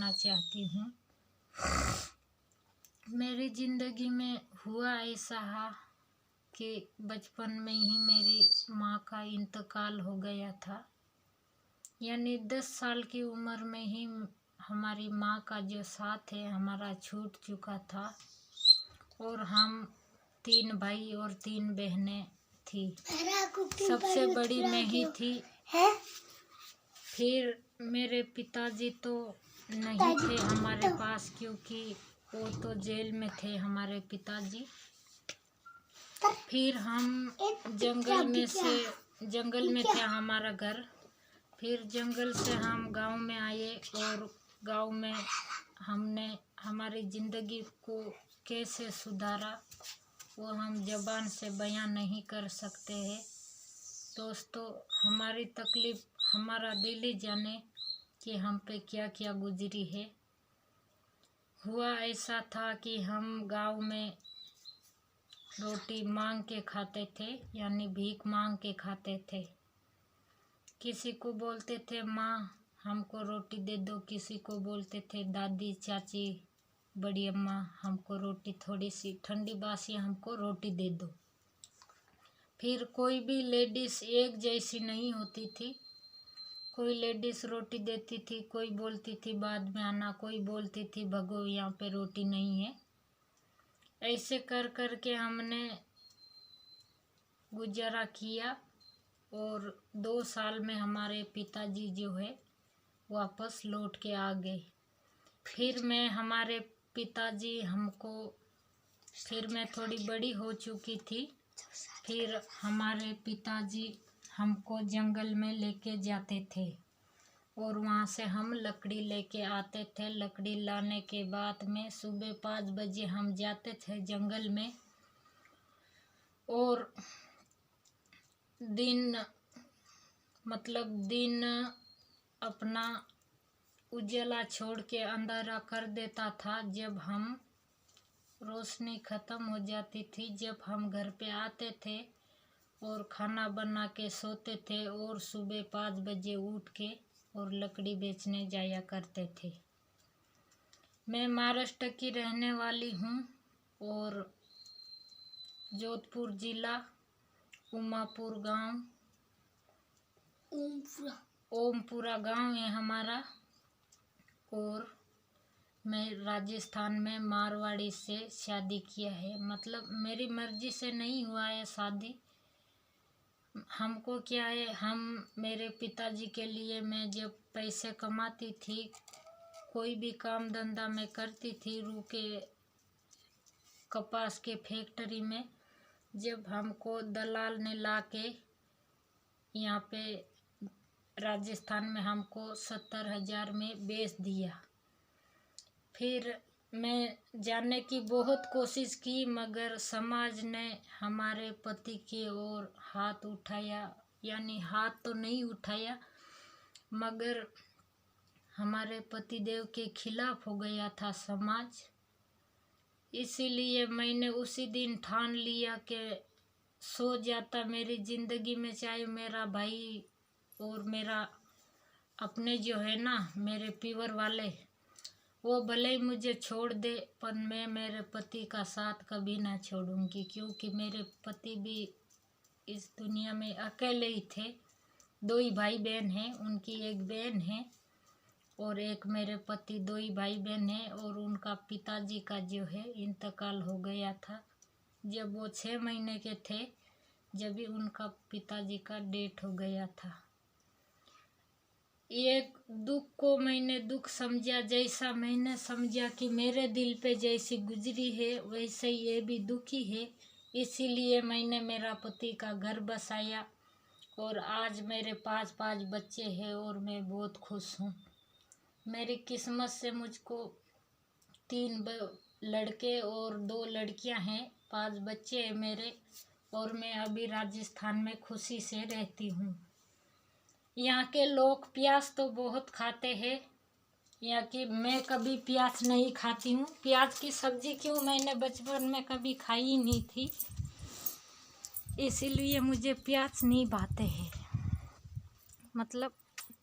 करना चाहती हूँ। मेरी ज़िंदगी में हुआ ऐसा है कि बचपन में ही मेरी माँ का इंतकाल हो गया था, यानी 10 साल की उम्र में ही हमारी माँ का जो साथ है हमारा छूट चुका था। और हम 3 भाई और 3 बहनें थी। सबसे बड़ी मैं ही थी। फिर मेरे पिताजी तो नहीं थे हमारे पास, क्योंकि वो तो जेल में थे हमारे पिताजी। फिर हम जंगल में थे हमारा घर। फिर जंगल से हम गांव में आए और गांव में हमने हमारी ज़िंदगी को कैसे सुधारा वो हम ज़बान से बयां नहीं कर सकते हैं। दोस्तों, हमारी तकलीफ़ हमारा दिल ही जाने कि हम पे क्या क्या गुजरी है। हुआ ऐसा था कि हम गांव में रोटी मांग के खाते थे, यानी भीख मांग के खाते थे। किसी को बोलते थे माँ हमको रोटी दे दो, किसी को बोलते थे दादी चाची बड़ी अम्मा हमको रोटी, थोड़ी सी ठंडी बासी हमको रोटी दे दो। फिर कोई भी लेडीज़ एक जैसी नहीं होती थी। कोई लेडीज़ रोटी देती थी, कोई बोलती थी बाद में आना, कोई बोलती थी भगो यहाँ पे रोटी नहीं है। ऐसे कर कर के हमने गुजारा किया और 2 साल में हमारे पिताजी जो है वापस लौट के आ गए। फिर मैं थोड़ी बड़ी हो चुकी थी। फिर हमारे पिताजी हमको जंगल में लेके जाते थे और वहाँ से हम लकड़ी लेके आते थे। लकड़ी लाने के बाद में सुबह 5 बजे हम जाते थे जंगल में और दिन अपना उजाला छोड़ के अंधेरा कर देता था। जब हम रोशनी ख़त्म हो जाती थी, जब हम घर पे आते थे और खाना बना के सोते थे और सुबह 5 बजे उठ के और लकड़ी बेचने जाया करते थे। मैं महाराष्ट्र की रहने वाली हूँ और जोधपुर जिला उमापुर गांव ओमपुरा गांव है हमारा। और मैं राजस्थान में मारवाड़ी से शादी किया है। मतलब मेरी मर्जी से नहीं हुआ है शादी। हमको क्या है, मेरे पिताजी के लिए मैं जब पैसे कमाती थी, कोई भी काम धंधा मैं करती थी, रूके कपास के फैक्ट्री में, जब हमको दलाल ने ला के यहाँ पे राजस्थान में हमको 70,000 में बेच दिया। फिर मैं जाने की बहुत कोशिश की, मगर समाज ने हमारे पति की ओर हाथ उठाया, यानी हाथ तो नहीं उठाया मगर हमारे पतिदेव के खिलाफ हो गया था समाज। इसीलिए मैंने उसी दिन ठान लिया कि सो जाता मेरी ज़िंदगी में, चाहे मेरा भाई और मेरा अपने जो है ना मेरे पीवर वाले, वो भले ही मुझे छोड़ दे पर मैं मेरे पति का साथ कभी ना छोड़ूंगी। क्योंकि मेरे पति भी इस दुनिया में अकेले ही थे। 2 ही भाई बहन हैं, उनकी एक बहन है और एक मेरे पति, 2 ही भाई बहन हैं। और उनका पिताजी का जो है इंतकाल हो गया था जब वो 6 महीने के थे, जब भी उनका पिताजी का डेथ हो गया था। एक दुख को मैंने दुख समझा, जैसा मैंने समझा कि मेरे दिल पे जैसी गुजरी है वैसे ये भी दुखी है। इसीलिए मैंने मेरा पति का घर बसाया और आज मेरे 5 बच्चे हैं और मैं बहुत खुश हूँ। मेरी किस्मत से मुझको 3 लड़के और 2 लड़कियां हैं, 5 बच्चे हैं मेरे और मैं अभी राजस्थान में खुशी से रहती हूँ। यहाँ के लोग प्याज तो बहुत खाते हैं, यहाँ की मैं कभी प्याज नहीं खाती हूँ। प्याज की सब्जी क्यों मैंने बचपन में कभी खाई ही नहीं थी, इसीलिए मुझे प्याज नहीं भाते हैं। मतलब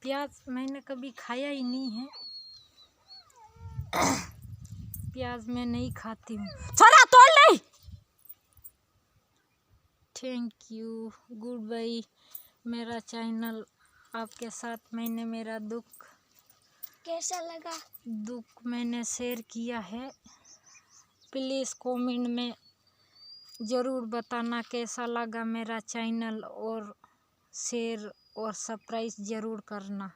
प्याज मैंने कभी खाया ही नहीं है। प्याज मैं नहीं खाती हूँ। छोरा तोड़ ले। Thank you, good bye. मेरा चैनल आपके साथ मैंने मेरा दुख कैसा लगा? दुख मैंने शेयर किया है। प्लीज़ कमेंट में ज़रूर बताना कैसा लगा मेरा चैनल, और शेयर और सब्सक्राइब ज़रूर करना।